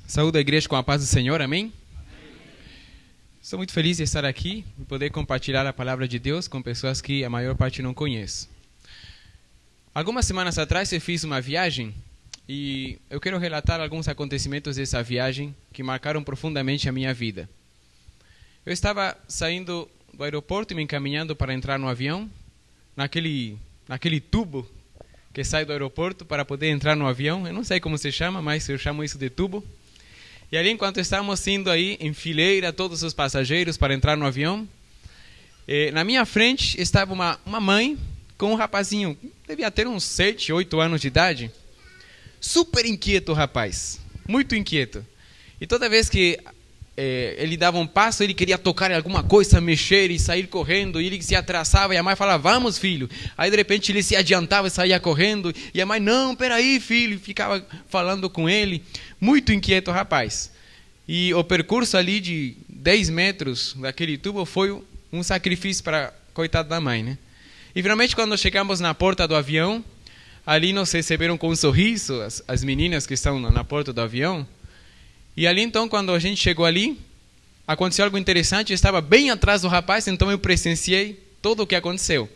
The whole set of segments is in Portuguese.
Saúde a igreja com a paz do Senhor, amém? Estou muito feliz de estar aqui e poder compartilhar a palavra de Deus com pessoas que a maior parte não conhece. Algumas semanas atrás eu fiz uma viagem e eu quero relatar alguns acontecimentos dessa viagem que marcaram profundamente a minha vida. Eu estava saindo do aeroporto e me encaminhando para entrar no avião, naquele tubo que sai do aeroporto para poder entrar no avião. Eu não sei como se chama, mas eu chamo isso de tubo. E ali, enquanto estávamos indo aí em fileira, todos os passageiros para entrar no avião, na minha frente estava uma mãe com um rapazinho, devia ter uns 7, 8 anos de idade, super inquieto o rapaz, muito inquieto. E toda vez que ele dava um passo, ele queria tocar em alguma coisa, mexer e sair correndo, e ele se atrasava, e a mãe falava, vamos filho. Aí de repente ele se adiantava e saía correndo, e a mãe, não, peraí filho, ficava falando com ele, muito inquieto o rapaz. E o percurso ali de 10 metros daquele tubo foi um sacrifício para coitado da mãe, né? E finalmente quando chegamos na porta do avião, ali nos receberam com um sorriso, as meninas que estão na porta do avião. E ali então, quando a gente chegou ali, aconteceu algo interessante, eu estava bem atrás do rapaz, então eu presenciei tudo o que aconteceu.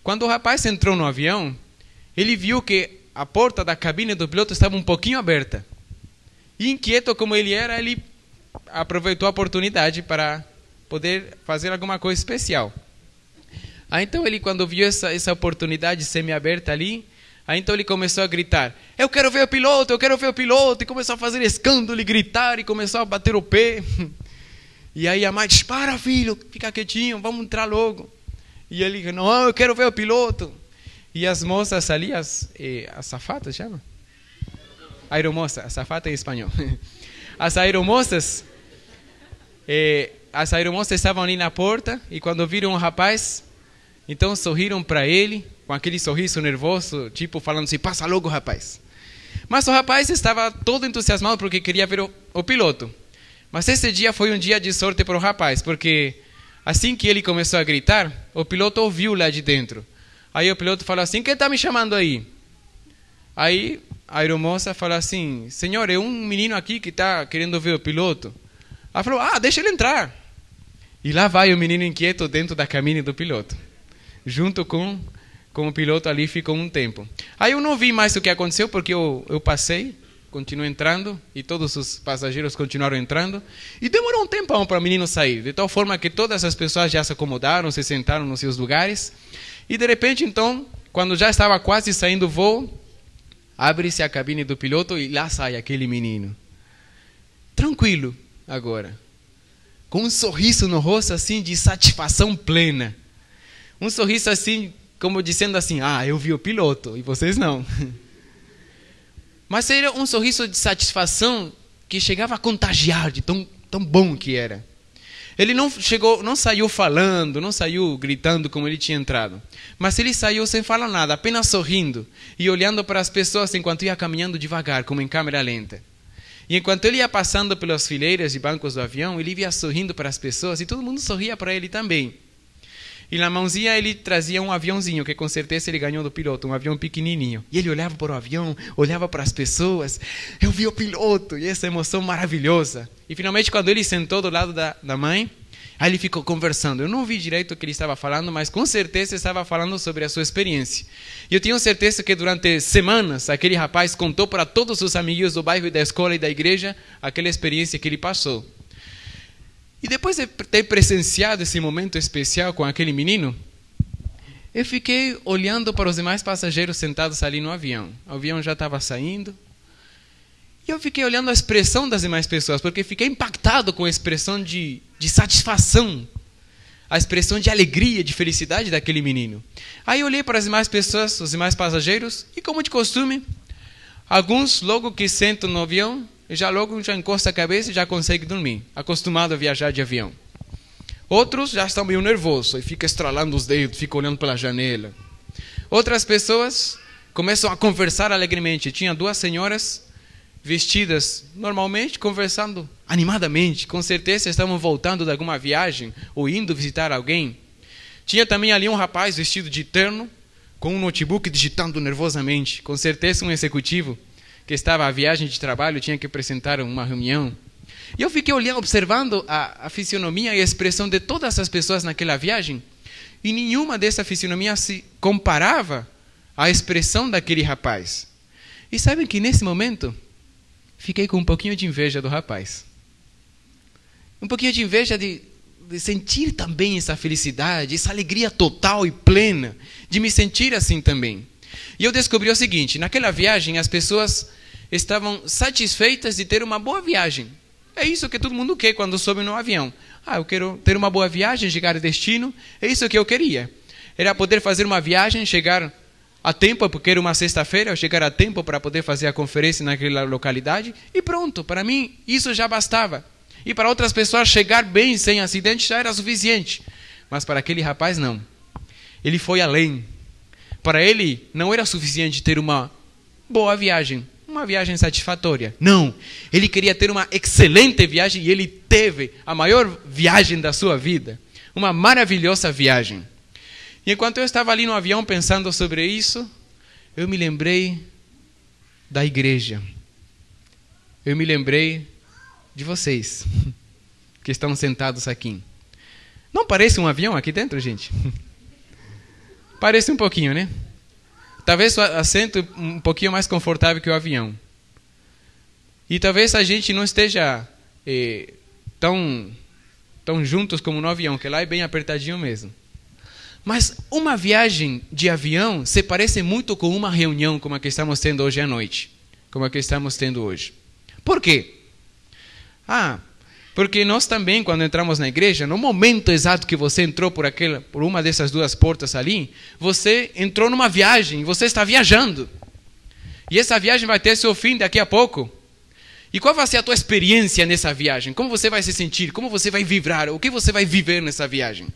Quando o rapaz entrou no avião, ele viu que a porta da cabine do piloto estava um pouquinho aberta. E inquieto como ele era, ele aproveitou a oportunidade para poder fazer alguma coisa especial. Aí então ele, quando viu essa oportunidade semi-aberta ali, aí então ele começou a gritar, eu quero ver o piloto, eu quero ver o piloto, e começou a fazer escândalo e gritar, e começou a bater o pé. E aí a mãe disse, para filho, fica quietinho, vamos entrar logo. E ele disse, não, eu quero ver o piloto. E as moças ali, as azafatas, chama? Aeromoça, azafata em espanhol. As aeromoças estavam ali na porta, e quando viram o rapaz, então sorriram para ele, com aquele sorriso nervoso, tipo falando assim, passa logo rapaz. Mas o rapaz estava todo entusiasmado porque queria ver o piloto. Mas esse dia foi um dia de sorte para o rapaz, porque assim que ele começou a gritar, o piloto ouviu lá de dentro. Aí o piloto falou assim, quem está me chamando aí? Aí a aeromoça falou assim, senhor, é um menino aqui que está querendo ver o piloto. Ela falou, deixa ele entrar. E lá vai o menino inquieto dentro da cabine do piloto, junto com o piloto ali ficou um tempo. Aí eu não vi mais o que aconteceu, porque eu passei, continuei entrando, e todos os passageiros continuaram entrando, e demorou um tempão para o menino sair, de tal forma que todas as pessoas já se acomodaram, se sentaram nos seus lugares, e de repente então, quando já estava quase saindo o voo, abre-se a cabine do piloto e lá sai aquele menino. Tranquilo agora, com um sorriso no rosto assim de satisfação plena. Um sorriso assim, como dizendo assim, eu vi o piloto e vocês não. Mas era um sorriso de satisfação que chegava a contagiar de tão bom que era. Ele não saiu falando, não saiu gritando como ele tinha entrado. Mas ele saiu sem falar nada, apenas sorrindo e olhando para as pessoas enquanto ia caminhando devagar, como em câmera lenta. E enquanto ele ia passando pelas fileiras de bancos do avião, ele ia sorrindo para as pessoas e todo mundo sorria para ele também. E na mãozinha ele trazia um aviãozinho, que com certeza ele ganhou do piloto, um avião pequenininho. E ele olhava para o avião, olhava para as pessoas, eu vi o piloto, e essa emoção maravilhosa. E finalmente quando ele sentou do lado da mãe, aí ele ficou conversando. Eu não vi direito o que ele estava falando, mas com certeza estava falando sobre a sua experiência. E eu tenho certeza que durante semanas aquele rapaz contou para todos os amigos do bairro, da escola e da igreja aquela experiência que ele passou. E depois de ter presenciado esse momento especial com aquele menino, eu fiquei olhando para os demais passageiros sentados ali no avião. O avião já estava saindo. E eu fiquei olhando a expressão das demais pessoas, porque fiquei impactado com a expressão de satisfação, a expressão de alegria, de felicidade daquele menino. Aí eu olhei para as demais pessoas, os demais passageiros, e como de costume, alguns logo que sentam no avião, já encosta a cabeça e já consegue dormir, acostumado a viajar de avião. Outros já estão meio nervosos e ficam estralando os dedos, ficam olhando pela janela. Outras pessoas começam a conversar alegremente. Tinha 2 senhoras vestidas normalmente, conversando animadamente. Com certeza estavam voltando de alguma viagem ou indo visitar alguém. Tinha também ali um rapaz vestido de terno, com um notebook digitando nervosamente. Com certeza um executivo que estava à viagem de trabalho, tinha que apresentar uma reunião. E eu fiquei olhando, observando a fisionomia e a expressão de todas as pessoas naquela viagem, e nenhuma dessa fisionomia se comparava à expressão daquele rapaz. E sabem que nesse momento, fiquei com um pouquinho de inveja do rapaz. Um pouquinho de inveja de sentir também essa felicidade, essa alegria total e plena, de me sentir assim também. E eu descobri o seguinte, naquela viagem as pessoas estavam satisfeitas de ter uma boa viagem. É isso que todo mundo quer quando sobe no avião. Eu quero ter uma boa viagem, chegar ao destino, é isso que eu queria. Era poder fazer uma viagem, chegar a tempo, porque era uma sexta-feira, eu chegar a tempo para poder fazer a conferência naquela localidade, e pronto, para mim isso já bastava. E para outras pessoas chegar bem, sem acidente, já era suficiente. Mas para aquele rapaz não. Ele foi além. Para ele não era suficiente ter uma boa viagem, uma viagem satisfatória. Não, ele queria ter uma excelente viagem e ele teve a maior viagem da sua vida. Uma maravilhosa viagem. E enquanto eu estava ali no avião pensando sobre isso, eu me lembrei da igreja. Eu me lembrei de vocês que estão sentados aqui. Não parece um avião aqui dentro, gente? Parece um pouquinho, né? Talvez o assento um pouquinho mais confortável que o avião. E talvez a gente não esteja tão juntos como no avião, que lá é bem apertadinho mesmo. Mas uma viagem de avião se parece muito com uma reunião como a que estamos tendo hoje à noite. Como a que estamos tendo hoje. Por quê? Porque nós também, quando entramos na igreja, no momento exato que você entrou por uma dessas duas portas ali, você entrou numa viagem, você está viajando. E essa viagem vai ter seu fim daqui a pouco. E qual vai ser a tua experiência nessa viagem? Como você vai se sentir? Como você vai vibrar? O que você vai viver nessa viagem?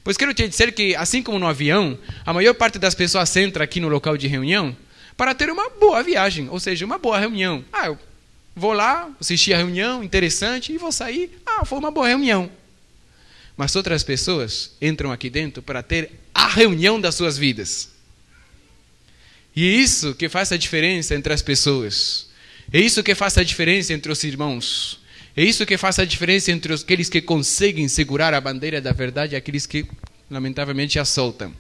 Pois quero te dizer que, assim como no avião, a maior parte das pessoas entra aqui no local de reunião para ter uma boa viagem, ou seja, uma boa reunião. Eu vou lá, assistir a reunião, interessante, e vou sair. Foi uma boa reunião. Mas outras pessoas entram aqui dentro para ter a reunião das suas vidas. E é isso que faz a diferença entre as pessoas. É isso que faz a diferença entre os irmãos. É isso que faz a diferença entre aqueles que conseguem segurar a bandeira da verdade e aqueles que, lamentavelmente, a soltam.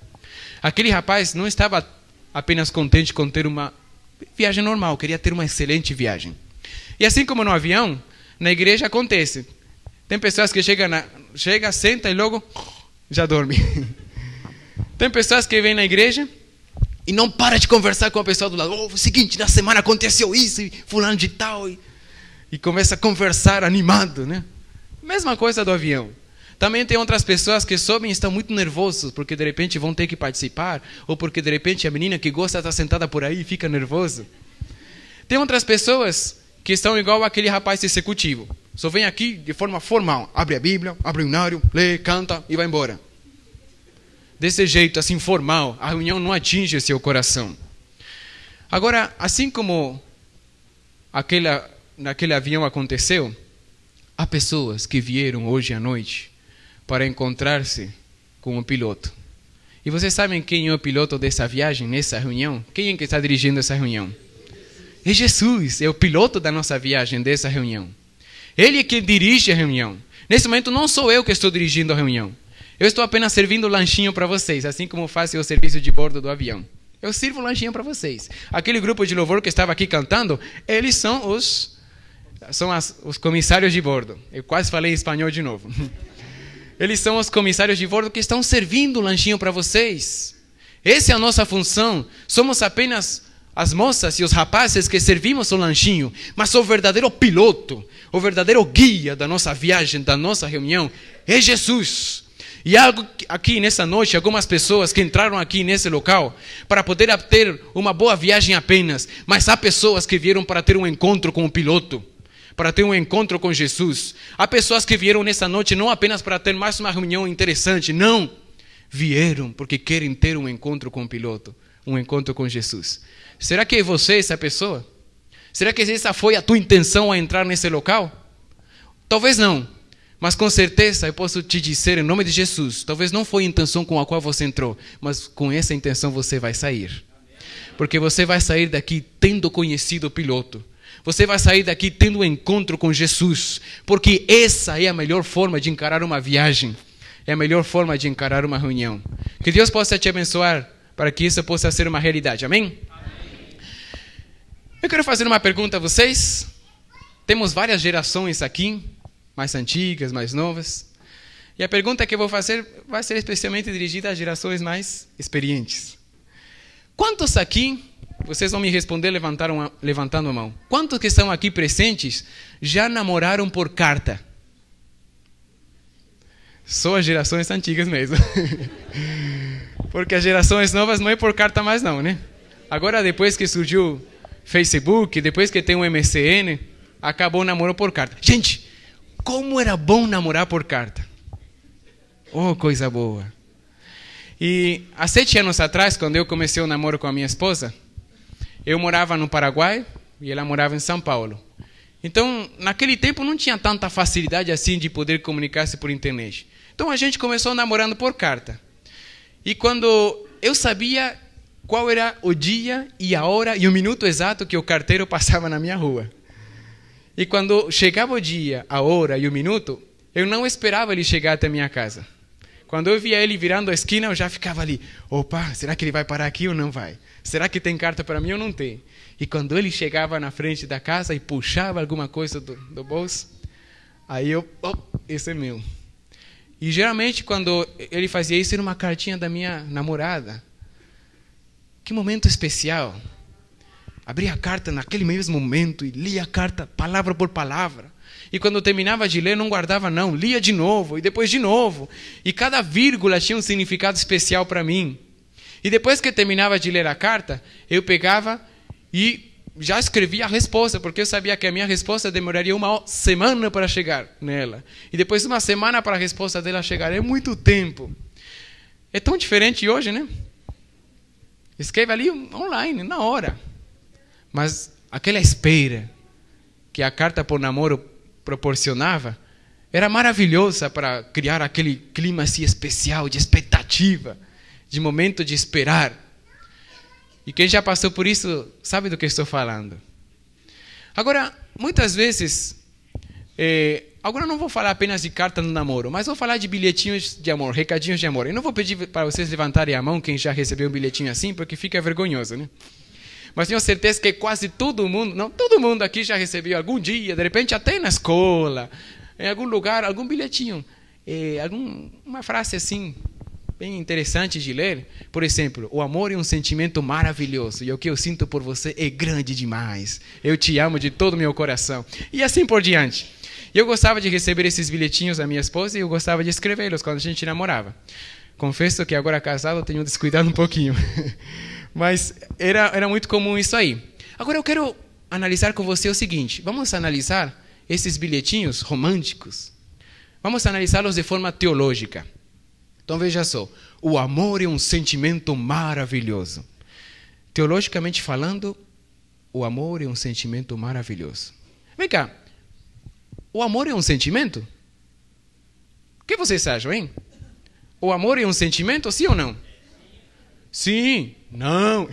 Aquele rapaz não estava apenas contente com ter uma viagem normal, queria ter uma excelente viagem. E assim como no avião, na igreja acontece. Tem pessoas que chega, senta e logo já dorme. Tem pessoas que vêm na igreja e não para de conversar com a pessoa do lado. O seguinte, na semana aconteceu isso, e fulano de tal. E começa a conversar animado, né? Mesma coisa do avião. Também tem outras pessoas que sobem e estão muito nervosos, porque de repente vão ter que participar, ou porque de repente a menina que gosta está sentada por aí e fica nervosa. Tem outras pessoas que estão igual aquele rapaz executivo. Só vem aqui de forma formal. Abre a Bíblia, abre o hinário, lê, canta e vai embora. Desse jeito, assim, formal, a reunião não atinge seu coração. Agora, assim como naquele avião aconteceu, há pessoas que vieram hoje à noite para encontrar-se com o piloto. E vocês sabem quem é o piloto dessa viagem, nessa reunião? Quem é que está dirigindo essa reunião? É Jesus, é o piloto da nossa viagem, dessa reunião. Ele é que dirige a reunião. Nesse momento não sou eu que estou dirigindo a reunião. Eu estou apenas servindo lanchinho para vocês, assim como faço o serviço de bordo do avião. Eu sirvo lanchinho para vocês. Aquele grupo de louvor que estava aqui cantando, eles são os comissários de bordo. Eu quase falei espanhol de novo. Eles são os comissários de bordo que estão servindo lanchinho para vocês. Essa é a nossa função. Somos apenas as moças e os rapazes que servimos o lanchinho, mas o verdadeiro piloto, o verdadeiro guia da nossa viagem, da nossa reunião, é Jesus. E há aqui nessa noite algumas pessoas que entraram aqui nesse local para poder ter uma boa viagem apenas, mas há pessoas que vieram para ter um encontro com o piloto, para ter um encontro com Jesus. Há pessoas que vieram nessa noite não apenas para ter mais uma reunião interessante, não. Vieram porque querem ter um encontro com o piloto, um encontro com Jesus. Será que é você essa pessoa? Será que essa foi a tua intenção ao entrar nesse local? Talvez não, mas com certeza eu posso te dizer em nome de Jesus, talvez não foi a intenção com a qual você entrou, mas com essa intenção você vai sair. Porque você vai sair daqui tendo conhecido o piloto. Você vai sair daqui tendo um encontro com Jesus. Porque essa é a melhor forma de encarar uma viagem. É a melhor forma de encarar uma reunião. Que Deus possa te abençoar para que isso possa ser uma realidade. Amém? Eu quero fazer uma pergunta a vocês. Temos várias gerações aqui, mais antigas, mais novas. E a pergunta que eu vou fazer vai ser especialmente dirigida às gerações mais experientes. Quantos aqui, vocês vão me responder levantando a mão, quantos que estão aqui presentes já namoraram por carta? Só as gerações antigas mesmo. Porque as gerações novas não é por carta mais não, né? Agora, depois que surgiu Facebook, depois que tem o MSN, acabou o namoro por carta. Gente, como era bom namorar por carta. Oh, coisa boa. E há 7 anos atrás, quando eu comecei o namoro com a minha esposa, eu morava no Paraguai e ela morava em São Paulo. Então, naquele tempo não tinha tanta facilidade assim de poder comunicar-se por internet. Então a gente começou namorando por carta. E quando eu sabia qual era o dia e a hora e o minuto exato que o carteiro passava na minha rua. E quando chegava o dia, a hora e o minuto, eu não esperava ele chegar até a minha casa. Quando eu via ele virando a esquina, eu já ficava ali. Opa, será que ele vai parar aqui ou não vai? Será que tem carta para mim ou não tem? E quando ele chegava na frente da casa e puxava alguma coisa do bolso, aí eu, esse é meu. E geralmente quando ele fazia isso, era uma cartinha da minha namorada. Que momento especial. Abria a carta naquele mesmo momento e lia a carta palavra por palavra. E quando terminava de ler, não guardava não, lia de novo e depois de novo. E cada vírgula tinha um significado especial para mim. E depois que terminava de ler a carta, eu pegava e já escrevia a resposta, porque eu sabia que a minha resposta demoraria 1 semana para chegar nela. E depois 1 semana para a resposta dela chegar. É muito tempo. É tão diferente hoje, né? Escreve ali online, na hora. Mas aquela espera que a carta por namoro proporcionava era maravilhosa para criar aquele clima assim especial, de expectativa, de momento de esperar. E quem já passou por isso sabe do que estou falando. Agora, muitas vezes, agora não vou falar apenas de carta no namoro, mas vou falar de bilhetinhos de amor, recadinhos de amor. Eu não vou pedir para vocês levantarem a mão quem já recebeu um bilhetinho assim, porque fica vergonhoso, né? Mas tenho certeza que quase todo mundo, não, todo mundo aqui já recebeu algum dia, de repente até na escola, em algum lugar, algum bilhetinho, uma frase assim, bem interessante de ler. Por exemplo, o amor é um sentimento maravilhoso e o que eu sinto por você é grande demais. Eu te amo de todo o meu coração. E assim por diante. Eu gostava de receber esses bilhetinhos da minha esposa e eu gostava de escrevê-los quando a gente namorava. Confesso que agora casado eu tenho descuidado um pouquinho. Mas era muito comum isso aí. Agora eu quero analisar com você o seguinte. Vamos analisar esses bilhetinhos românticos. Vamos analisá-los de forma teológica. Então veja só. O amor é um sentimento maravilhoso. Teologicamente falando, o amor é um sentimento maravilhoso. Vem cá. O amor é um sentimento? O que vocês acham, hein? O amor é um sentimento, sim ou não? Sim, não.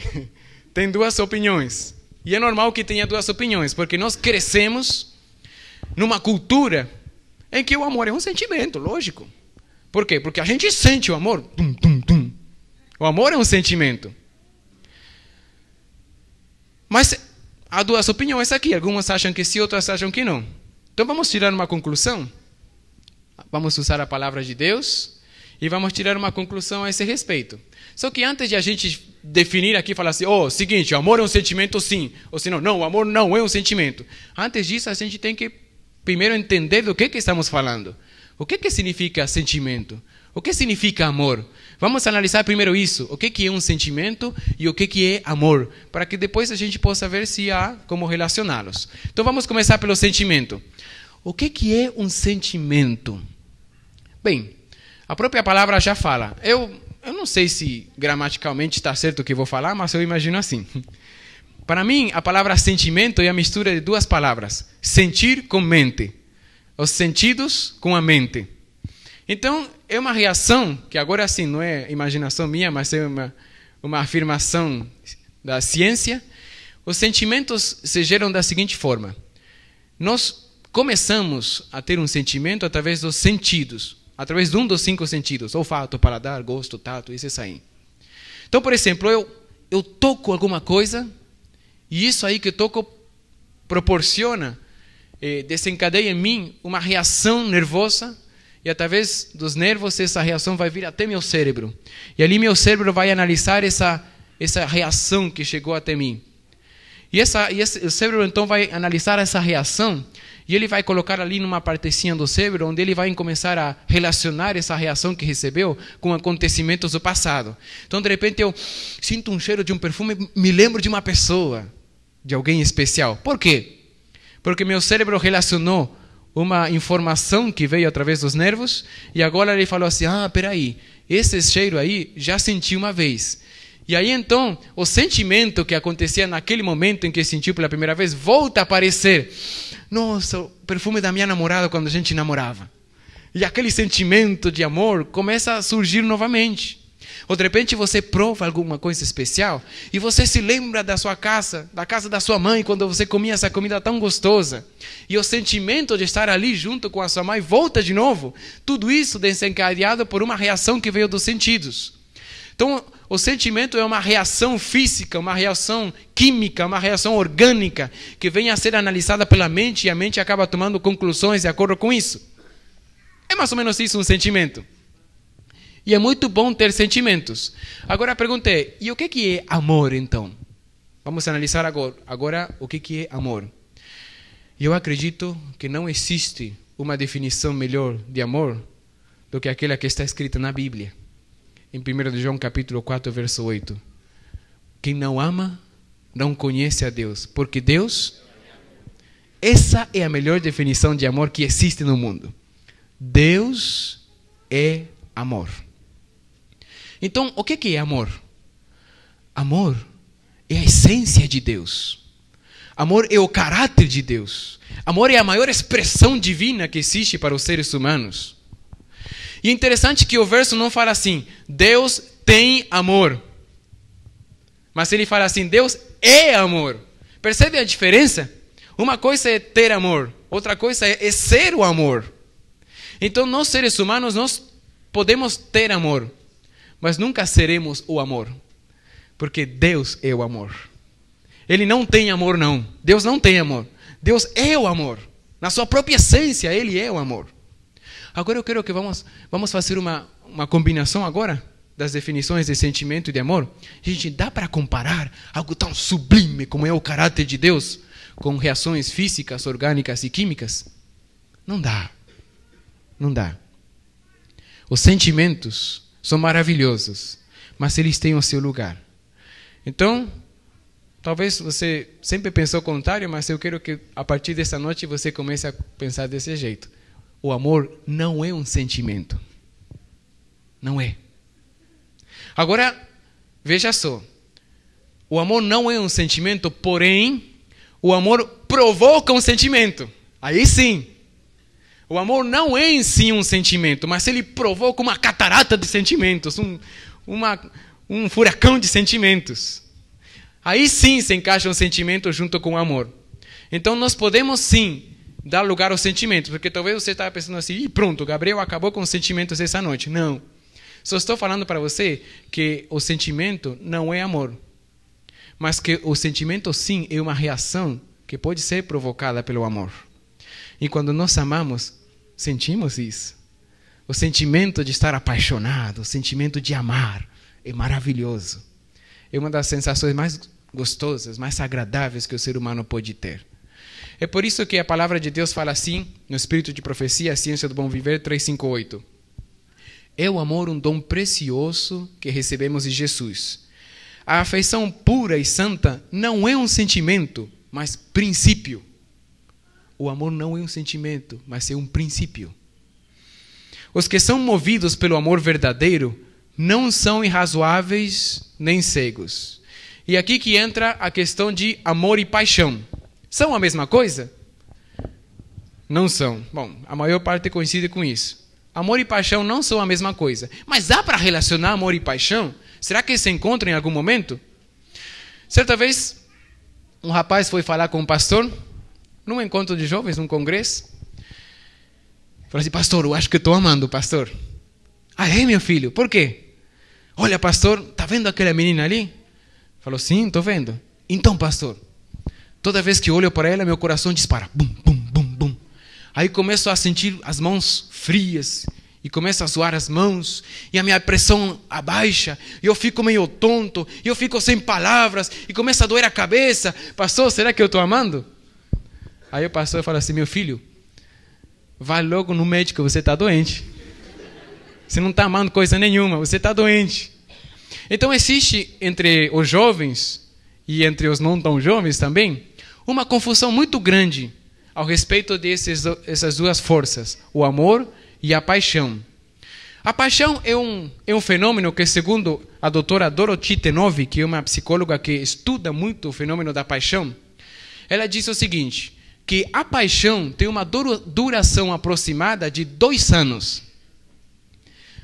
Tem 2 opiniões. E é normal que tenha 2 opiniões, porque nós crescemos numa cultura em que o amor é um sentimento, lógico. Por quê? Porque a gente sente o amor. Tum, tum, tum. O amor é um sentimento. Mas há 2 opiniões aqui. Algumas acham que sim, outras acham que não. Então vamos tirar uma conclusão. Vamos usar a palavra de Deus e vamos tirar uma conclusão a esse respeito. Só que antes de a gente definir aqui, falar assim, seguinte, o amor é um sentimento sim, ou senão, não, o amor não é um sentimento. Antes disso, a gente tem que primeiro entender do que estamos falando. O que significa sentimento? O que significa amor? Vamos analisar primeiro isso, o que é um sentimento e o que é amor, para que depois a gente possa ver se há como relacioná-los. Então vamos começar pelo sentimento. O que é um sentimento? Bem, a própria palavra já fala. Eu não sei se gramaticalmente está certo o que vou falar, mas eu imagino assim. Para mim, a palavra sentimento é a mistura de 2 palavras. Sentir com mente. Os sentidos com a mente. Então, é uma reação, que agora assim, não é imaginação minha, mas é uma afirmação da ciência, os sentimentos se geram da seguinte forma. Nós começamos a ter um sentimento através dos sentidos, através de um dos 5 sentidos, olfato, paladar, gosto, tato, isso aí. Então, por exemplo, eu toco alguma coisa e isso aí que eu toco proporciona, desencadeia em mim uma reação nervosa e através dos nervos essa reação vai vir até meu cérebro. E ali meu cérebro vai analisar essa reação que chegou até mim. E o cérebro então vai analisar essa reação e ele vai colocar ali numa partezinha do cérebro onde ele vai começar a relacionar essa reação que recebeu com acontecimentos do passado. Então, de repente, eu sinto um cheiro de um perfume, me lembro de uma pessoa, de alguém especial. Por quê? Porque meu cérebro relacionou uma informação que veio através dos nervos e agora ele falou assim, peraí, esse cheiro aí já senti uma vez. E aí então, o sentimento que acontecia naquele momento em que sentiu pela primeira vez, volta a aparecer. Nossa, o perfume da minha namorada quando a gente namorava. E aquele sentimento de amor começa a surgir novamente. Ou de repente você prova alguma coisa especial e você se lembra da sua casa, da casa da sua mãe, quando você comia essa comida tão gostosa. E o sentimento de estar ali junto com a sua mãe volta de novo. Tudo isso desencadeado por uma reação que veio dos sentidos. Então, o sentimento é uma reação física, uma reação química, uma reação orgânica, que vem a ser analisada pela mente e a mente acaba tomando conclusões de acordo com isso. É mais ou menos isso um sentimento. E é muito bom ter sentimentos. Agora a pergunta é, e o que é amor então? Vamos analisar agora o que é amor. Eu acredito que não existe uma definição melhor de amor do que aquela que está escrita na Bíblia. Em 1 João capítulo 4, verso 8. Quem não ama, não conhece a Deus. Porque Deus, essa é a melhor definição de amor que existe no mundo. Deus é amor. Então, o que é amor? Amor é a essência de Deus. Amor é o caráter de Deus. Amor é a maior expressão divina que existe para os seres humanos. E é interessante que o verso não fala assim, Deus tem amor. Mas ele fala assim, Deus é amor. Percebe a diferença? Uma coisa é ter amor, outra coisa é ser o amor. Então, nós seres humanos, nós podemos ter amor, mas nunca seremos o amor. Porque Deus é o amor. Ele não tem amor, não. Deus não tem amor. Deus é o amor. Na sua própria essência, Ele é o amor. Agora eu quero que vamos fazer uma combinação agora das definições de sentimento e de amor. Gente, dá para comparar algo tão sublime como é o caráter de Deus com reações físicas, orgânicas e químicas? Não dá. Não dá. Os sentimentos são maravilhosos, mas eles têm o seu lugar. Então, talvez você sempre pensou o contrário, mas eu quero que a partir dessa noite você comece a pensar desse jeito. O amor não é um sentimento. Não é. Agora, veja só. O amor não é um sentimento, porém, o amor provoca um sentimento. Aí sim. O amor não é em si um sentimento, mas ele provoca uma catarata de sentimentos, um furacão de sentimentos. Aí sim se encaixa um sentimento junto com o amor. Então nós podemos sim dar lugar aos sentimentos, porque talvez você estava pensando assim, e pronto, Gabriel acabou com os sentimentos essa noite. Não. Só estou falando para você que o sentimento não é amor, mas que o sentimento sim é uma reação que pode ser provocada pelo amor. E quando nós amamos, sentimos isso. O sentimento de estar apaixonado, o sentimento de amar, é maravilhoso. É uma das sensações mais gostosas, mais agradáveis que o ser humano pode ter. É por isso que a palavra de Deus fala assim, no Espírito de Profecia, a Ciência do Bom Viver 3:5-8. É o amor um dom precioso que recebemos de Jesus. A afeição pura e santa não é um sentimento, mas princípio. O amor não é um sentimento, mas é um princípio. Os que são movidos pelo amor verdadeiro não são irrazoáveis nem cegos. E aqui que entra a questão de amor e paixão. São a mesma coisa? Não são. Bom, a maior parte coincide com isso. Amor e paixão não são a mesma coisa. Mas dá para relacionar amor e paixão? Será que se encontram em algum momento? Certa vez, um rapaz foi falar com um pastor, num encontro de jovens, num congresso. Falou assim, pastor, eu acho que estou amando o pastor. Ah, é, meu filho? Por quê? Olha, pastor, está vendo aquela menina ali? Falou, sim, estou vendo. Então, pastor, toda vez que eu olho para ela, meu coração dispara. Bum, bum, bum, bum. Aí começo a sentir as mãos frias. E começa a suar as mãos. E a minha pressão abaixa. E eu fico meio tonto. E eu fico sem palavras. E começa a doer a cabeça. Pastor, será que eu estou amando? Aí o pastor fala assim, meu filho, vai logo no médico, você está doente. Você não está amando coisa nenhuma, você está doente. Então existe entre os jovens e entre os não tão jovens também uma confusão muito grande ao respeito dessas duas forças, o amor e a paixão. A paixão é um fenômeno que, segundo a doutora Dorothy Tenove, que é uma psicóloga que estuda muito o fenômeno da paixão, ela diz o seguinte, que a paixão tem uma duração aproximada de 2 anos.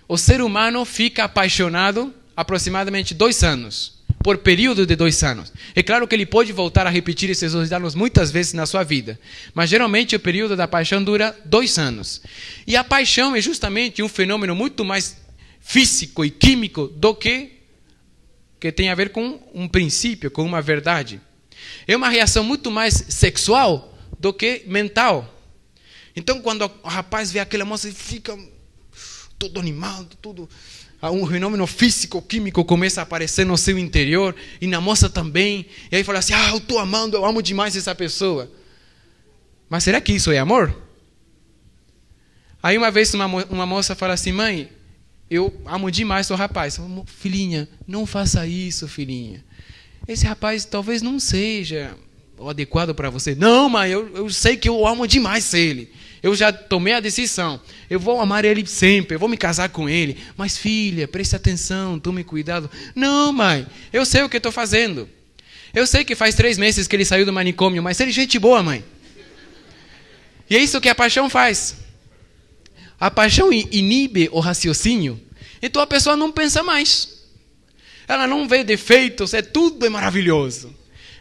O ser humano fica apaixonado aproximadamente 2 anos, por período de 2 anos. É claro que ele pode voltar a repetir esses 2 anos muitas vezes na sua vida, mas geralmente o período da paixão dura 2 anos. E a paixão é justamente um fenômeno muito mais físico e químico do que tem a ver com um princípio, com uma verdade. É uma reação muito mais sexual do que mental. Então, quando o rapaz vê aquela moça, ele fica todo animado, tudo. Um fenômeno físico-químico começa a aparecer no seu interior, e na moça também. E aí fala assim, eu estou amando, eu amo demais essa pessoa. Mas será que isso é amor? Aí uma vez uma moça fala assim, mãe, eu amo demais o rapaz. Filhinha, não faça isso, filhinha. Esse rapaz talvez não seja o adequado para você. Não, mãe, eu sei que eu amo demais ele. Eu já tomei a decisão. Eu vou amar ele sempre. Eu vou me casar com ele. Mas, filha, preste atenção. Tome cuidado. Não, mãe. Eu sei o que estou fazendo. Eu sei que faz 3 meses que ele saiu do manicômio. Mas ele é gente boa, mãe. E é isso que a paixão faz. A paixão inibe o raciocínio. Então a pessoa não pensa mais. Ela não vê defeitos. Tudo é maravilhoso.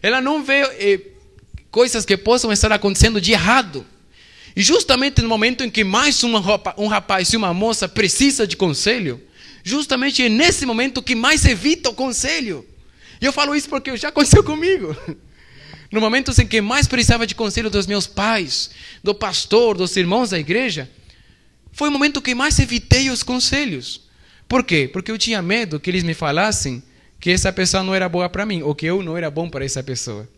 Ela não vê coisas que possam estar acontecendo de errado. E justamente no momento em que mais um rapaz e uma moça precisa de conselho, justamente é nesse momento que mais evita o conselho. E eu falo isso porque já aconteceu comigo. No momento em que mais precisava de conselho dos meus pais, do pastor, dos irmãos da igreja, foi o momento que mais evitei os conselhos. Por quê? Porque eu tinha medo que eles me falassem que essa pessoa não era boa para mim, ou que eu não era bom para essa pessoa.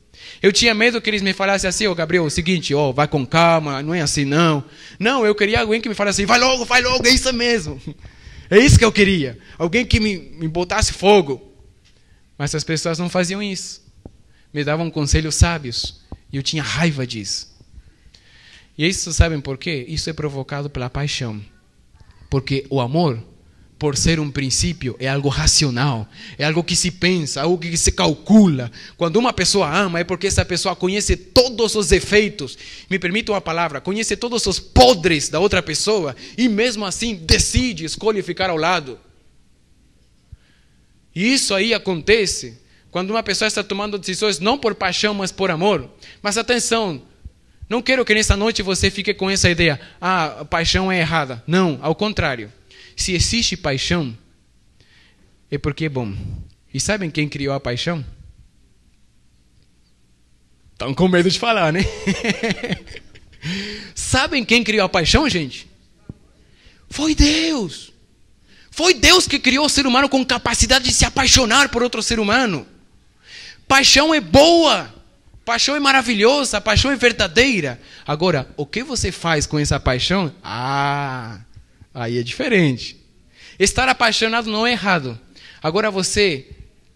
Eu tinha medo que eles me falassem assim, Gabriel, é o seguinte, vai com calma, não é assim não. Não, eu queria alguém que me falasse assim, vai logo, é isso mesmo. É isso que eu queria. Alguém que me botasse fogo. Mas as pessoas não faziam isso. Me davam conselhos sábios. E eu tinha raiva disso. E isso, sabem por quê? Isso é provocado pela paixão. Porque o amor, por ser um princípio, é algo racional, é algo que se pensa, algo que se calcula. Quando uma pessoa ama, é porque essa pessoa conhece todos os efeitos, me permite uma palavra, conhece todos os podres da outra pessoa, e mesmo assim decide, escolhe ficar ao lado. E isso aí acontece quando uma pessoa está tomando decisões não por paixão, mas por amor. Mas atenção, não quero que nessa noite você fique com essa ideia, a paixão é errada. Não, ao contrário. Se existe paixão, é porque é bom. E sabem quem criou a paixão? Estão com medo de falar, né? Sabem quem criou a paixão, gente? Foi Deus. Foi Deus que criou o ser humano com capacidade de se apaixonar por outro ser humano. Paixão é boa. Paixão é maravilhosa. Paixão é verdadeira. Agora, o que você faz com essa paixão? Aí é diferente. Estar apaixonado não é errado. Agora você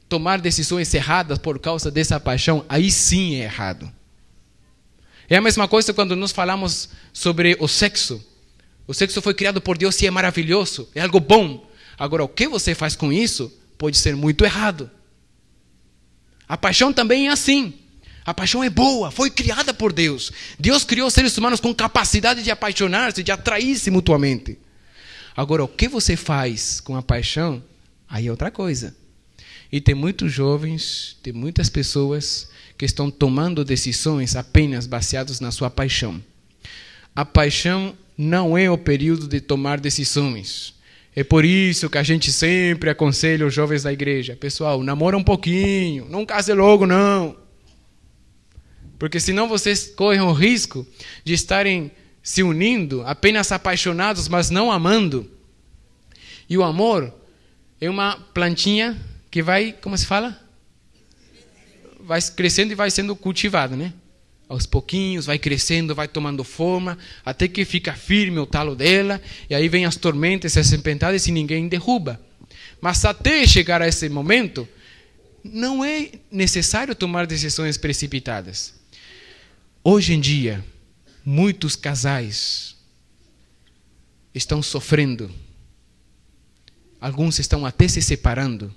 tomar decisões erradas por causa dessa paixão, aí sim é errado. É a mesma coisa quando nós falamos sobre o sexo. O sexo foi criado por Deus e é maravilhoso, é algo bom. Agora, o que você faz com isso pode ser muito errado. A paixão também é assim. A paixão é boa, foi criada por Deus. Deus criou seres humanos com capacidade de apaixonar-se, de atrair-se mutuamente. Agora, o que você faz com a paixão, aí é outra coisa. E tem muitos jovens, tem muitas pessoas que estão tomando decisões apenas baseadas na sua paixão. A paixão não é o período de tomar decisões. É por isso que a gente sempre aconselha os jovens da igreja. Pessoal, namora um pouquinho, não case logo não. Porque senão vocês correm o risco de estarem se unindo, apenas apaixonados, mas não amando. E o amor é uma plantinha que vai, como se fala? Vai crescendo e vai sendo cultivada, né? Aos pouquinhos, vai crescendo, vai tomando forma, até que fica firme o talo dela, e aí vem as tormentas, as tempestades e ninguém derruba. Mas até chegar a esse momento, não é necessário tomar decisões precipitadas. Hoje em dia, muitos casais estão sofrendo. Alguns estão até se separando,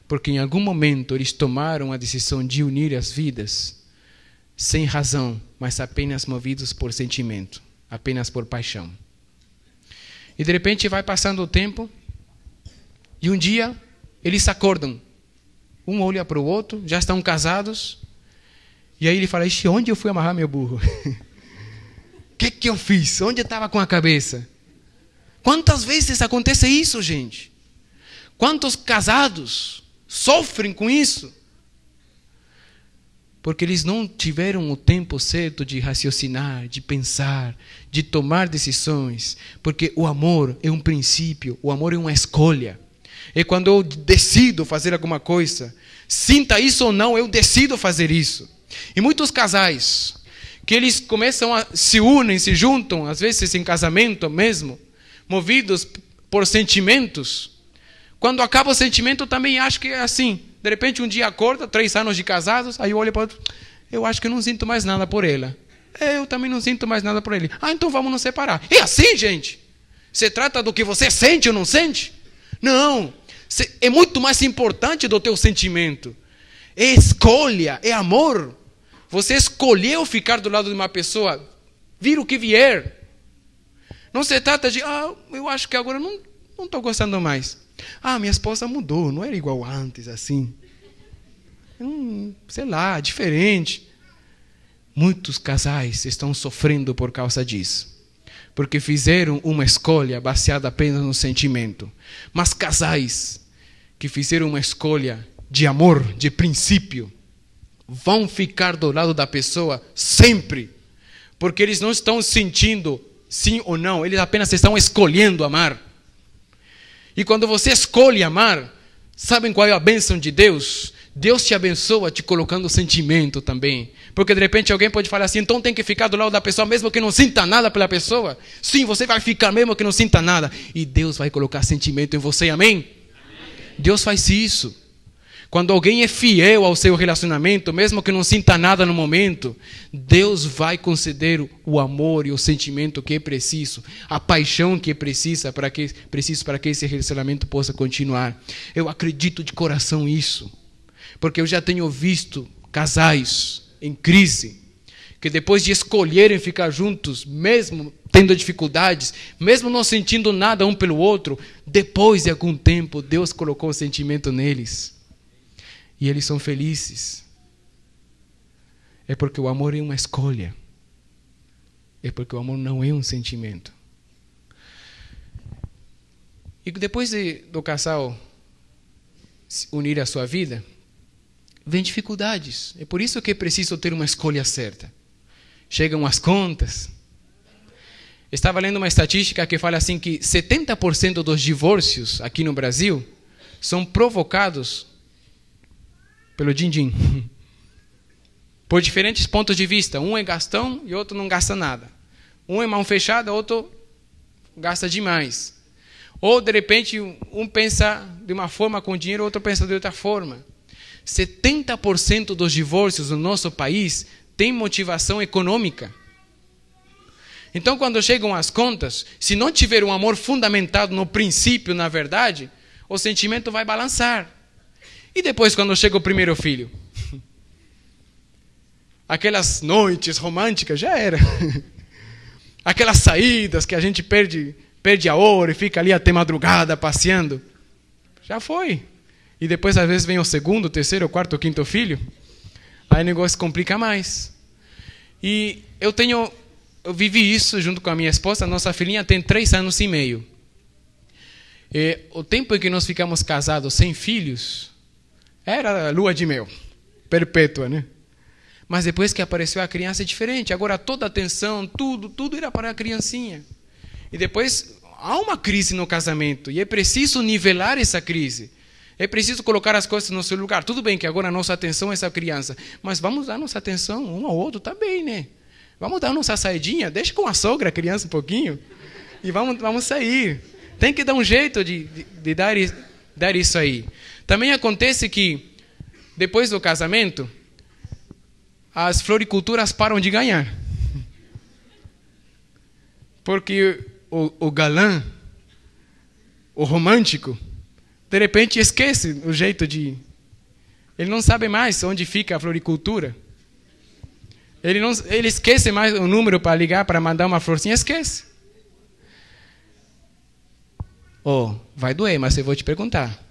porque em algum momento eles tomaram a decisão de unir as vidas, sem razão, mas apenas movidos por sentimento, apenas por paixão. E de repente vai passando o tempo, e um dia eles acordam. Um olha para o outro, já estão casados, e aí ele fala, ixi, onde eu fui amarrar meu burro? O que eu fiz? Onde eu estava com a cabeça? Quantas vezes acontece isso, gente? Quantos casados sofrem com isso? Porque eles não tiveram o tempo certo de raciocinar, de pensar, de tomar decisões. Porque o amor é um princípio, o amor é uma escolha. É quando eu decido fazer alguma coisa, sinta isso ou não, eu decido fazer isso. E muitos casais, que eles começam a se unem, se juntam, às vezes em casamento mesmo, movidos por sentimentos. Quando acaba o sentimento, também acho que é assim. De repente, um dia acorda, 3 anos de casados, aí olha para o outro, eu acho que eu não sinto mais nada por ela. Eu também não sinto mais nada por ele. Ah, então vamos nos separar. É assim, gente. Se trata do que você sente ou não sente? Não. É muito mais importante do teu sentimento. É escolha, é amor. Você escolheu ficar do lado de uma pessoa, vir o que vier. Não se trata de, eu acho que agora não estou gostando mais. Minha esposa mudou, não era igual antes, assim. Sei lá, diferente. Muitos casais estão sofrendo por causa disso. Porque fizeram uma escolha baseada apenas no sentimento. Mas casais que fizeram uma escolha de amor, de princípio, vão ficar do lado da pessoa sempre. Porque eles não estão sentindo sim ou não, eles apenas estão escolhendo amar. E quando você escolhe amar, sabem qual é a bênção de Deus? Deus te abençoa te colocando sentimento também. Porque de repente alguém pode falar assim, então tem que ficar do lado da pessoa mesmo que não sinta nada pela pessoa. Sim, você vai ficar mesmo que não sinta nada. E Deus vai colocar sentimento em você, amém? Amém. Deus faz isso. Quando alguém é fiel ao seu relacionamento, mesmo que não sinta nada no momento, Deus vai conceder o amor e o sentimento que é preciso, a paixão que é precisa para que esse relacionamento possa continuar. Eu acredito de coração nisso, porque eu já tenho visto casais em crise, que depois de escolherem ficar juntos, mesmo tendo dificuldades, mesmo não sentindo nada um pelo outro, depois de algum tempo, Deus colocou o sentimento neles. E eles são felizes. É porque o amor é uma escolha. É porque o amor não é um sentimento. E depois do casal unir a sua vida, vem dificuldades. É por isso que é preciso ter uma escolha certa. Chegam as contas. Estava lendo uma estatística que fala assim que 70% dos divórcios aqui no Brasil são provocados pelo din-din. Por diferentes pontos de vista. Um é gastão e outro não gasta nada. Um é mão fechada, outro gasta demais. Ou, de repente, um pensa de uma forma com dinheiro, outro pensa de outra forma. 70% dos divórcios no nosso país tem motivação econômica. Então, quando chegam as contas, se não tiver um amor fundamentado no princípio, na verdade, o sentimento vai balançar. E depois, quando chega o primeiro filho? Aquelas noites românticas, já era. Aquelas saídas que a gente perde a hora e fica ali até madrugada passeando. Já foi. e depois às vezes vem o segundo, terceiro, quarto, quinto filho, aí o negócio complica mais. E eu vivi isso junto com a minha esposa. Nossa filhinha tem 3 anos e meio. E o tempo em que nós ficamos casados sem filhos era lua de mel, perpétua, né? Mas depois que apareceu a criança é diferente. Agora toda a atenção, tudo era para a criancinha. E depois há uma crise no casamento e é preciso nivelar essa crise. É preciso colocar as coisas no seu lugar. Tudo bem que agora a nossa atenção é essa criança, mas vamos dar nossa atenção um ao outro também, né? Vamos dar nossa saidinha, deixa com a sogra a criança um pouquinho e vamos sair. Tem que dar um jeito de dar isso aí. Também acontece que depois do casamento, as floriculturas param de ganhar. Porque o galã, o romântico, de repente esquece o jeito de... Ele não sabe mais onde fica a floricultura. Ele esquece mais o número para ligar, para mandar uma florzinha, esquece. Vai doer, mas eu vou te perguntar.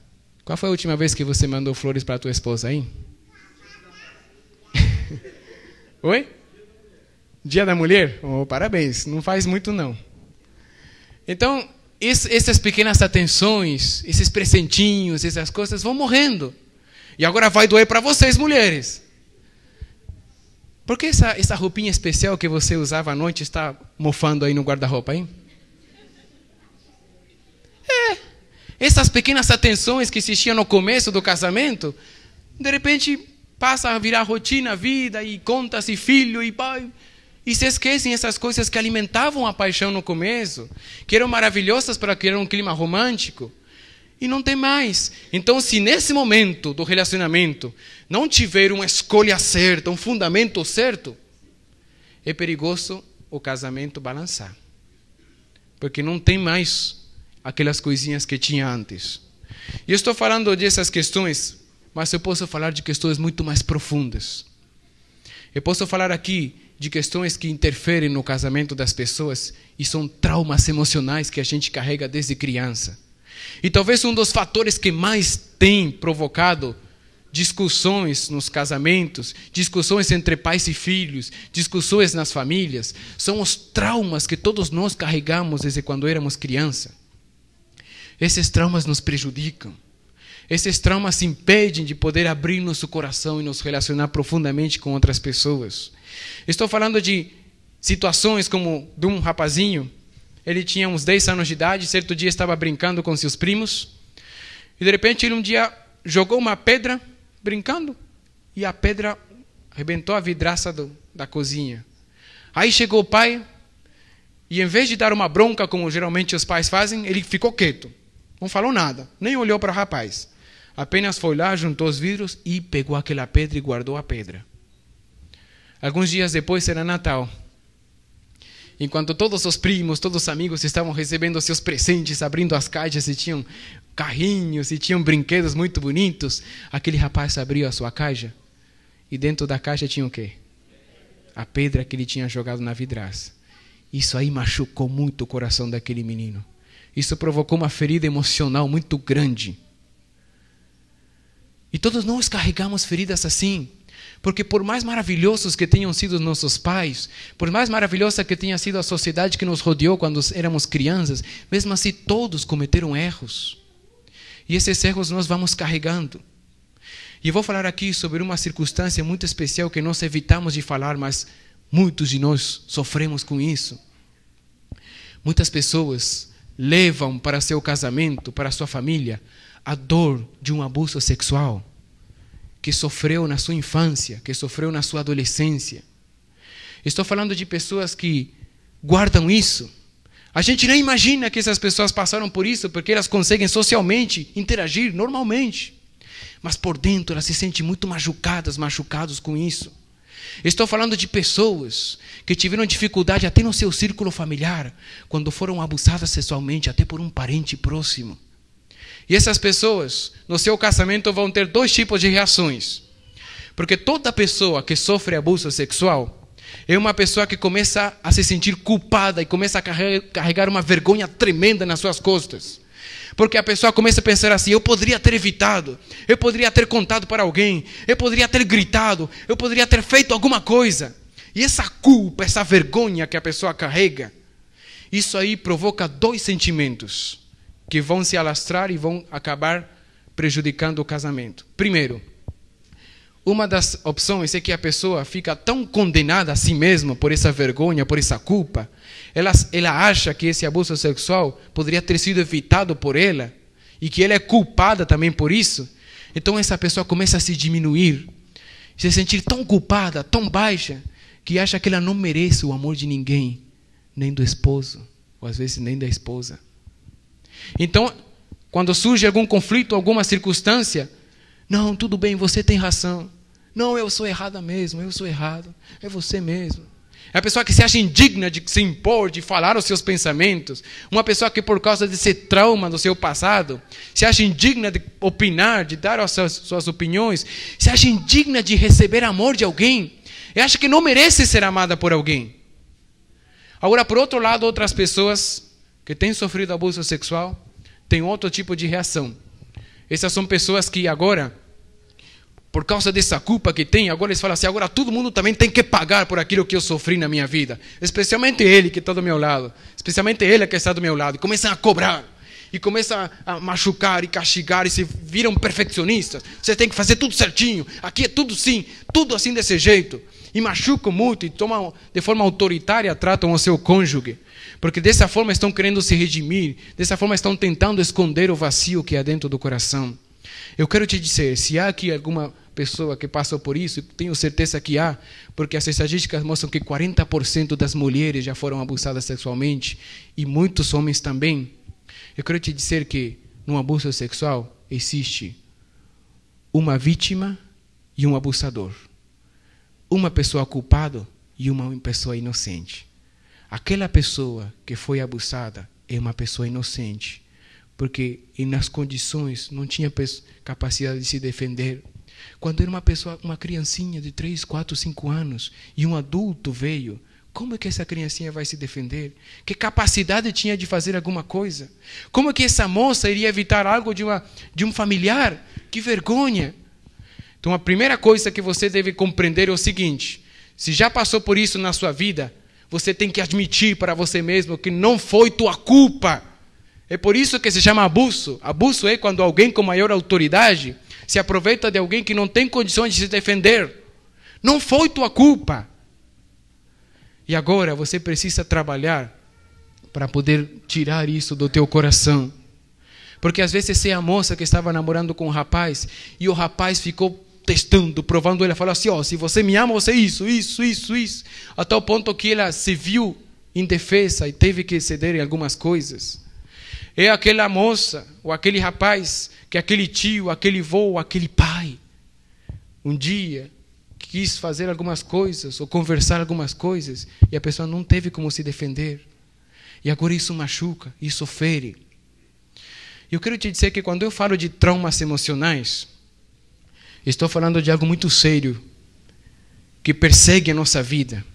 Qual foi a última vez que você mandou flores para a tua esposa aí? Oi? Dia da Mulher? Parabéns, não faz muito não. Então, essas pequenas atenções, esses presentinhos, essas coisas vão morrendo. E agora vai doer para vocês, mulheres. Por que essa roupinha especial que você usava à noite está mofando aí no guarda-roupa, hein? Essas pequenas atenções que existiam no começo do casamento, de repente passa a virar rotina, a vida, e conta-se filho e pai. E se esquecem essas coisas que alimentavam a paixão no começo, que eram maravilhosas para criar um clima romântico. E não tem mais. Então, se nesse momento do relacionamento não tiver uma escolha certa, um fundamento certo, é perigoso o casamento balançar. Porque não tem mais aquelas coisinhas que tinha antes. E eu estou falando dessas questões, mas eu posso falar de questões muito mais profundas. Eu posso falar aqui de questões que interferem no casamento das pessoas e são traumas emocionais que a gente carrega desde criança. E talvez um dos fatores que mais tem provocado discussões nos casamentos, discussões entre pais e filhos, discussões nas famílias, são os traumas que todos nós carregamos desde quando éramos criança. Esses traumas nos prejudicam. Esses traumas impedem de poder abrir nosso coração e nos relacionar profundamente com outras pessoas. Estou falando de situações como de um rapazinho. Ele tinha uns 10 anos de idade, certo dia estava brincando com seus primos. E de repente ele um dia jogou uma pedra, brincando, e a pedra arrebentou a vidraça da cozinha. Aí chegou o pai, e em vez de dar uma bronca, como geralmente os pais fazem, ele ficou quieto. Não falou nada, nem olhou para o rapaz. Apenas foi lá, juntou os vidros e pegou aquela pedra e guardou a pedra. Alguns dias depois era Natal. Enquanto todos os primos, todos os amigos estavam recebendo seus presentes, abrindo as caixas e tinham carrinhos e tinham brinquedos muito bonitos, aquele rapaz abriu a sua caixa e dentro da caixa tinha o quê? A pedra que ele tinha jogado na vidraça. Isso aí machucou muito o coração daquele menino. Isso provocou uma ferida emocional muito grande. E todos nós carregamos feridas assim. Porque por mais maravilhosos que tenham sido nossos pais, por mais maravilhosa que tenha sido a sociedade que nos rodeou quando éramos crianças, mesmo assim todos cometeram erros. E esses erros nós vamos carregando. E eu vou falar aqui sobre uma circunstância muito especial que nós evitamos de falar, mas muitos de nós sofremos com isso. Muitas pessoas levam para seu casamento, para sua família, a dor de um abuso sexual que sofreu na sua infância, que sofreu na sua adolescência. Estou falando de pessoas que guardam isso. A gente nem imagina que essas pessoas passaram por isso, porque elas conseguem socialmente interagir normalmente. Mas por dentro elas se sentem muito machucados com isso. Estou falando de pessoas que tiveram dificuldade até no seu círculo familiar, quando foram abusadas sexualmente, até por um parente próximo. E essas pessoas, no seu casamento, vão ter 2 tipos de reações. Porque toda pessoa que sofre abuso sexual é uma pessoa que começa a se sentir culpada e começa a carregar uma vergonha tremenda nas suas costas. Porque a pessoa começa a pensar assim, eu poderia ter evitado, eu poderia ter contado para alguém, eu poderia ter gritado, eu poderia ter feito alguma coisa. E essa culpa, essa vergonha que a pessoa carrega, isso aí provoca 2 sentimentos que vão se alastrar e vão acabar prejudicando o casamento. Primeiro, uma das opções é que a pessoa fica tão condenada a si mesma por essa vergonha, por essa culpa. Ela acha que esse abuso sexual poderia ter sido evitado por ela e que ela é culpada também por isso. Então essa pessoa começa a se diminuir, se sentir tão culpada, tão baixa, que acha que ela não merece o amor de ninguém, nem do esposo, ou às vezes nem da esposa. Então, quando surge algum conflito, alguma circunstância, não, tudo bem, você tem razão. Não, eu sou errada mesmo, eu sou errado. É você mesmo. É a pessoa que se acha indigna de se impor, de falar os seus pensamentos. Uma pessoa que por causa desse trauma do seu passado, se acha indigna de opinar, de dar as suas opiniões, se acha indigna de receber amor de alguém, e acha que não merece ser amada por alguém. Agora, por outro lado, outras pessoas que têm sofrido abuso sexual, têm outro tipo de reação. Essas são pessoas que agora, por causa dessa culpa que tem, agora eles falam assim, agora todo mundo também tem que pagar por aquilo que eu sofri na minha vida. Especialmente ele que está do meu lado. Especialmente ele que está do meu lado. E começam a cobrar. E começam a machucar e castigar e se viram perfeccionistas. Você tem que fazer tudo certinho. Aqui é tudo sim, tudo assim desse jeito. E machucam muito e tomam, de forma autoritária tratam o seu cônjuge. Porque dessa forma estão querendo se redimir. Dessa forma estão tentando esconder o vazio que há dentro do coração. Eu quero te dizer, se há aqui alguma pessoa que passou por isso, tenho certeza que há, porque as estatísticas mostram que 40% das mulheres já foram abusadas sexualmente e muitos homens também. Eu quero te dizer que no abuso sexual existe uma vítima e um abusador. Uma pessoa culpada e uma pessoa inocente. Aquela pessoa que foi abusada é uma pessoa inocente, porque nas condições não tinha capacidade de se defender. Quando era uma criancinha de 3, 4, 5 anos e um adulto veio, como é que essa criancinha vai se defender? Que capacidade tinha de fazer alguma coisa? Como é que essa moça iria evitar algo de um familiar? Que vergonha! Então a primeira coisa que você deve compreender é o seguinte: se já passou por isso na sua vida, você tem que admitir para você mesmo que não foi tua culpa. É por isso que se chama abuso. Abuso é quando alguém com maior autoridade se aproveita de alguém que não tem condições de se defender. Não foi tua culpa. E agora você precisa trabalhar para poder tirar isso do teu coração. Porque às vezes é a moça que estava namorando com o rapaz e o rapaz ficou testando, provando. Ela falou assim, se você me ama, você isso. A tal ponto que ela se viu indefesa e teve que ceder em algumas coisas. É aquela moça ou aquele rapaz que aquele tio, aquele vô, aquele pai, um dia quis fazer algumas coisas ou conversar algumas coisas e a pessoa não teve como se defender. E agora isso machuca, isso fere. Eu quero te dizer que quando eu falo de traumas emocionais, estou falando de algo muito sério que persegue a nossa vida.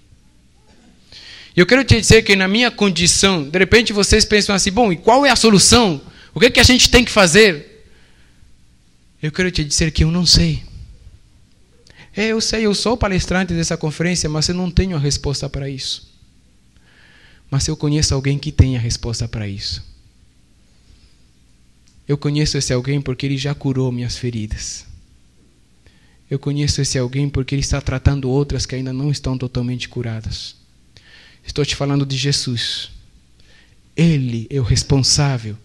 Eu quero te dizer que na minha condição, de repente vocês pensam assim, bom, e qual é a solução? O que é que a gente tem que fazer? Eu quero te dizer que eu não sei. Eu sei, eu sou palestrante dessa conferência, mas eu não tenho a resposta para isso. Mas eu conheço alguém que tem a resposta para isso. Eu conheço esse alguém porque ele já curou minhas feridas. Eu conheço esse alguém porque ele está tratando outras que ainda não estão totalmente curadas. Estou te falando de Jesus. Ele é o responsável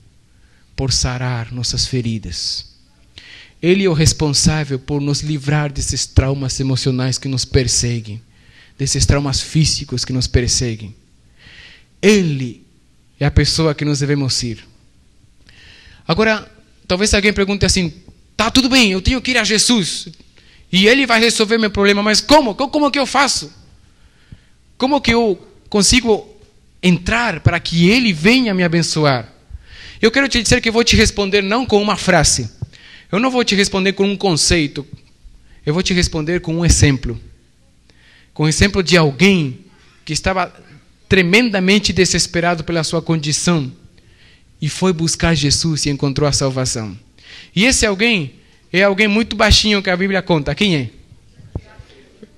por sarar nossas feridas. Ele é o responsável por nos livrar desses traumas emocionais que nos perseguem, desses traumas físicos que nos perseguem. Ele é a pessoa que nós devemos ir. Agora, talvez alguém pergunte assim, tá tudo bem, eu tenho que ir a Jesus e Ele vai resolver meu problema, mas como? Como que eu faço? Como que eu consigo entrar para que Ele venha me abençoar? Eu quero te dizer que eu vou te responder não com uma frase. Eu não vou te responder com um conceito. Eu vou te responder com um exemplo. Com o exemplo de alguém que estava tremendamente desesperado pela sua condição. e foi buscar Jesus e encontrou a salvação. E esse alguém é alguém muito baixinho que a Bíblia conta. Quem é?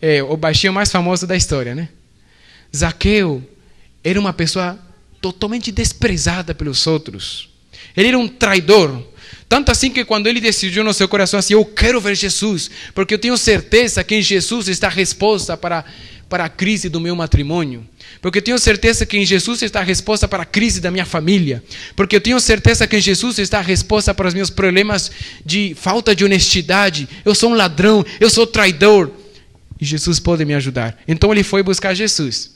É o baixinho mais famoso da história, né? Zaqueu era uma pessoa totalmente desprezada pelos outros. Ele era um traidor. Tanto assim que quando ele decidiu no seu coração assim, eu quero ver Jesus, porque eu tenho certeza que em Jesus está a resposta para a crise do meu matrimônio. Porque eu tenho certeza que em Jesus está a resposta para a crise da minha família. Porque eu tenho certeza que em Jesus está a resposta para os meus problemas de falta de honestidade. Eu sou um ladrão, eu sou traidor. E Jesus pode me ajudar. Então ele foi buscar Jesus.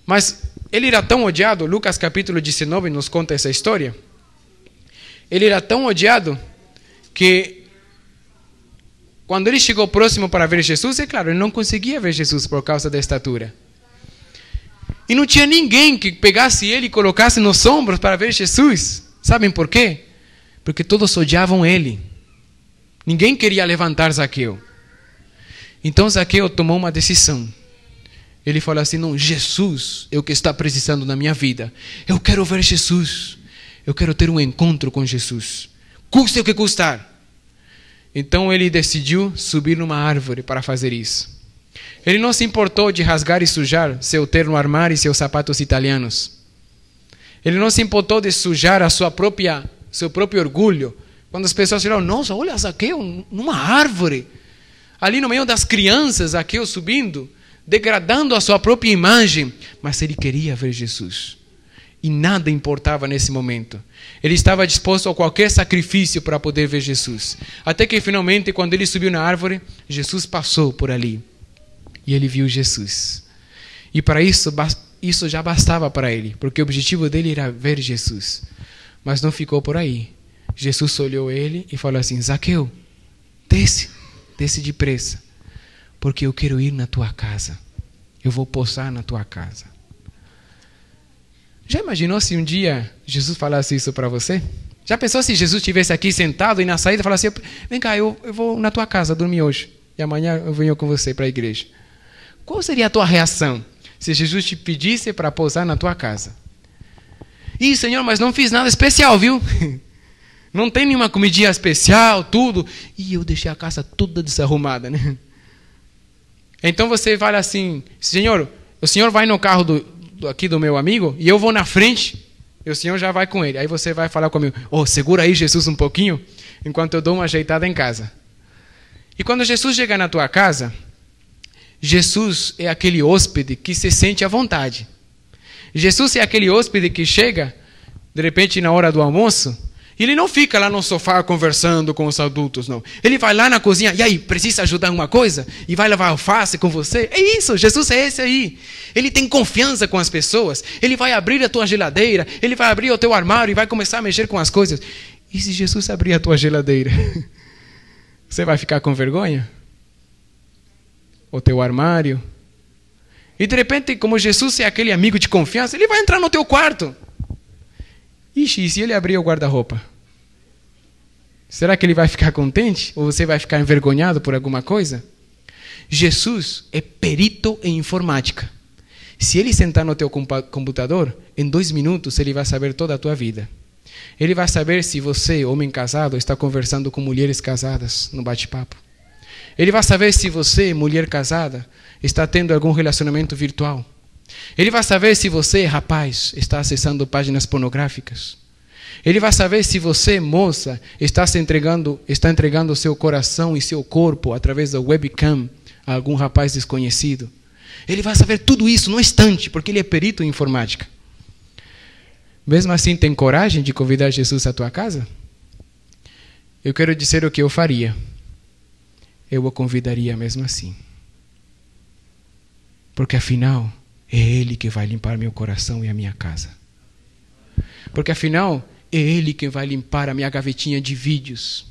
Mas ele era tão odiado, Lucas capítulo 19 nos conta essa história. Ele era tão odiado que quando ele chegou próximo para ver Jesus, é claro, ele não conseguia ver Jesus por causa da estatura. E não tinha ninguém que pegasse ele e colocasse nos ombros para ver Jesus. Sabem por quê? Porque todos odiavam ele. Ninguém queria levantar Zaqueu. Então Zaqueu tomou uma decisão. Ele falou assim, não, Jesus é o que está precisando na minha vida. Eu quero ver Jesus. Eu quero ter um encontro com Jesus. Custe o que custar. Então ele decidiu subir numa árvore para fazer isso. Ele não se importou de rasgar e sujar seu terno armário e seus sapatos italianos. Ele não se importou de sujar seu próprio orgulho. Quando as pessoas falaram, nossa, olha Zaqueu numa árvore. Ali no meio das crianças, Zaqueu subindo, degradando a sua própria imagem. Mas ele queria ver Jesus. E nada importava nesse momento. Ele estava disposto a qualquer sacrifício para poder ver Jesus. Até que finalmente, quando ele subiu na árvore, Jesus passou por ali. E ele viu Jesus. E para isso já bastava para ele. Porque o objetivo dele era ver Jesus. Mas não ficou por aí. Jesus olhou ele e falou assim, Zaqueu, desce depressa. Porque eu quero ir na tua casa. Eu vou posar na tua casa. Já imaginou se um dia Jesus falasse isso para você? Já pensou se Jesus estivesse aqui sentado e na saída falasse, vem cá, eu vou na tua casa dormir hoje. E amanhã eu venho com você para a igreja. Qual seria a tua reação se Jesus te pedisse para pousar na tua casa? Ih, Senhor, mas não fiz nada especial, viu? Não tem nenhuma comidinha especial, tudo. E eu deixei a casa toda desarrumada, né? Então você fala assim, Senhor, o Senhor vai no carro aqui do meu amigo e eu vou na frente e o Senhor já vai com ele. Aí você vai falar comigo, segura aí Jesus um pouquinho enquanto eu dou uma ajeitada em casa. E quando Jesus chega na tua casa, Jesus é aquele hóspede que se sente à vontade. Jesus é aquele hóspede que chega, de repente na hora do almoço, e ele não fica lá no sofá conversando com os adultos, não. Ele vai lá na cozinha, e aí, precisa ajudar em uma coisa? E vai lavar alface com você? É isso, Jesus é esse aí. Ele tem confiança com as pessoas. Ele vai abrir a tua geladeira, ele vai abrir o teu armário e vai começar a mexer com as coisas. E se Jesus abrir a tua geladeira? Você vai ficar com vergonha? O teu armário? E de repente, como Jesus é aquele amigo de confiança, ele vai entrar no teu quarto. Ixi, e se ele abrir o guarda-roupa? Será que ele vai ficar contente? Ou você vai ficar envergonhado por alguma coisa? Jesus é perito em informática. Se ele sentar no teu computador, em 2 minutos ele vai saber toda a tua vida. Ele vai saber se você, homem casado, está conversando com mulheres casadas no bate-papo. Ele vai saber se você, mulher casada, está tendo algum relacionamento virtual. Ele vai saber se você, rapaz, está acessando páginas pornográficas. Ele vai saber se você, moça, está entregando o seu coração e seu corpo através da webcam a algum rapaz desconhecido. Ele vai saber tudo isso no instante, porque ele é perito em informática. Mesmo assim, tem coragem de convidar Jesus à tua casa? Eu quero dizer o que eu faria. Eu o convidaria mesmo assim. Porque afinal, é Ele que vai limpar meu coração e a minha casa. Porque afinal, é Ele que vai limpar a minha gavetinha de vídeos.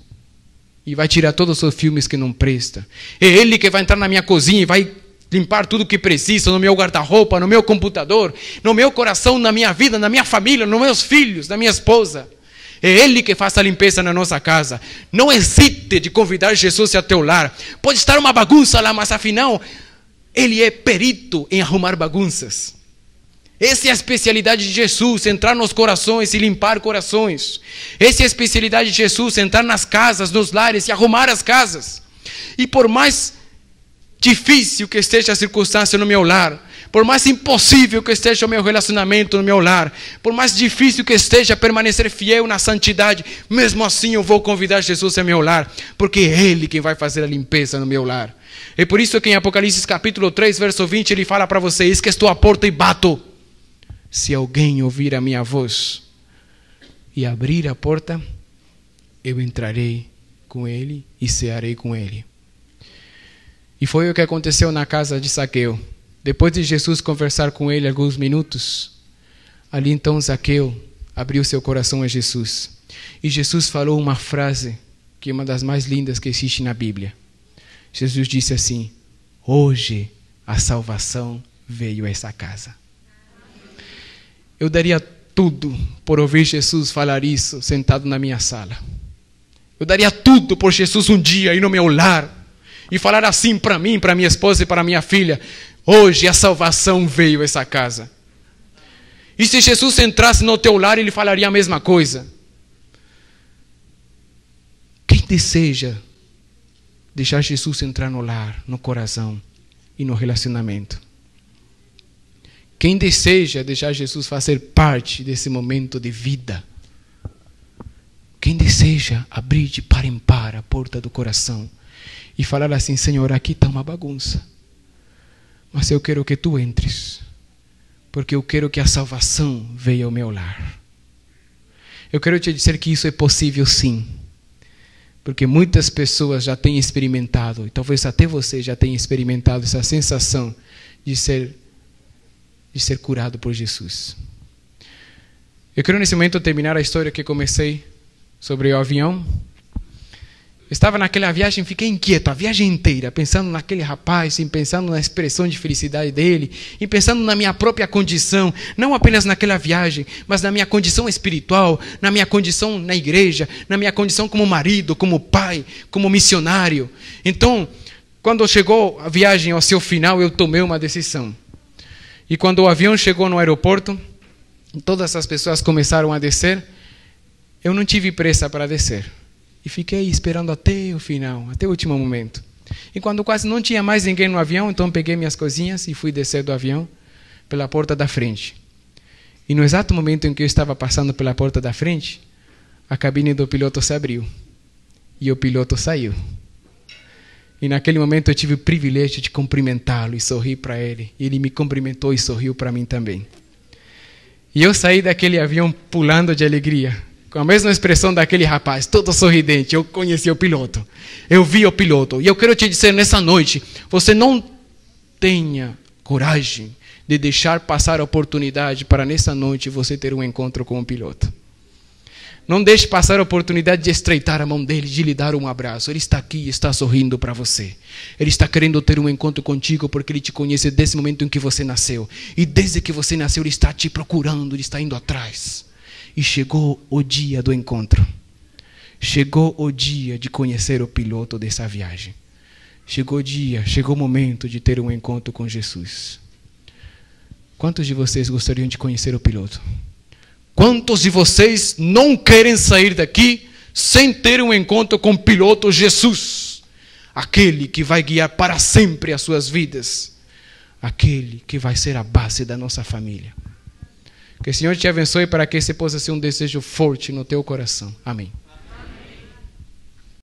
E vai tirar todos os filmes que não prestam. É Ele que vai entrar na minha cozinha e vai limpar tudo que precisa, no meu guarda-roupa, no meu computador, no meu coração, na minha vida, na minha família, nos meus filhos, na minha esposa. É Ele que faz a limpeza na nossa casa. Não hesite de convidar Jesus ao teu lar. Pode estar uma bagunça lá, mas afinal, Ele é perito em arrumar bagunças. Essa é a especialidade de Jesus, entrar nos corações e limpar corações. Essa é a especialidade de Jesus, entrar nas casas, nos lares e arrumar as casas. E por mais difícil que esteja a circunstância no meu lar, por mais impossível que esteja o meu relacionamento no meu lar, por mais difícil que esteja permanecer fiel na santidade, mesmo assim eu vou convidar Jesus a meu lar, porque é Ele quem vai fazer a limpeza no meu lar. É por isso que em Apocalipse capítulo 3, verso 20, ele fala para vocês que estou à porta e bato. Se alguém ouvir a minha voz e abrir a porta, eu entrarei com ele e cearei com ele. E foi o que aconteceu na casa de Zaqueu. Depois de Jesus conversar com ele alguns minutos, ali então Zaqueu abriu seu coração a Jesus. E Jesus falou uma frase que é uma das mais lindas que existe na Bíblia. Jesus disse assim: hoje a salvação veio a essa casa. Eu daria tudo por ouvir Jesus falar isso sentado na minha sala. Eu daria tudo por Jesus um dia ir no meu lar e falar assim para mim, para minha esposa e para minha filha: hoje a salvação veio a essa casa. E se Jesus entrasse no teu lar, ele falaria a mesma coisa. Quem deseja deixar Jesus entrar no lar, no coração e no relacionamento? Quem deseja deixar Jesus fazer parte desse momento de vida? Quem deseja abrir de par em par a porta do coração e falar assim: Senhor, aqui está uma bagunça, mas eu quero que tu entres, porque eu quero que a salvação venha ao meu lar. Eu quero te dizer que isso é possível sim, porque muitas pessoas já têm experimentado, e talvez até você já tenha experimentado essa sensação de ser curado por Jesus. Eu quero nesse momento terminar a história que comecei sobre o avião. Estava naquela viagem, fiquei inquieto a viagem inteira, pensando naquele rapaz, e pensando na expressão de felicidade dele, e pensando na minha própria condição, não apenas naquela viagem, mas na minha condição espiritual, na minha condição na igreja, na minha condição como marido, como pai, como missionário. Então, quando chegou a viagem ao seu final, eu tomei uma decisão. E quando o avião chegou no aeroporto, todas as pessoas começaram a descer, eu não tive pressa para descer. E fiquei esperando até o final, até o último momento. E quando quase não tinha mais ninguém no avião, então peguei minhas coisinhas e fui descer do avião pela porta da frente. E no exato momento em que eu estava passando pela porta da frente, a cabine do piloto se abriu. E o piloto saiu. E naquele momento eu tive o privilégio de cumprimentá-lo e sorrir para ele. E ele me cumprimentou e sorriu para mim também. E eu saí daquele avião pulando de alegria, com a mesma expressão daquele rapaz, todo sorridente. Eu conheci o piloto. Eu vi o piloto. E eu quero te dizer nessa noite, você não tenha coragem de deixar passar a oportunidade para nessa noite você ter um encontro com o piloto. Não deixe passar a oportunidade de estreitar a mão dele, de lhe dar um abraço. Ele está aqui e está sorrindo para você. Ele está querendo ter um encontro contigo porque ele te conhece desde o momento em que você nasceu. E desde que você nasceu, ele está te procurando, ele está indo atrás. E chegou o dia do encontro. Chegou o dia de conhecer o piloto dessa viagem. Chegou o dia, chegou o momento de ter um encontro com Jesus. Quantos de vocês gostariam de conhecer o piloto? Quantos de vocês não querem sair daqui sem ter um encontro com o piloto Jesus? Aquele que vai guiar para sempre as suas vidas. Aquele que vai ser a base da nossa família. Que o Senhor te abençoe para que esse possa ser um desejo forte no teu coração. Amém.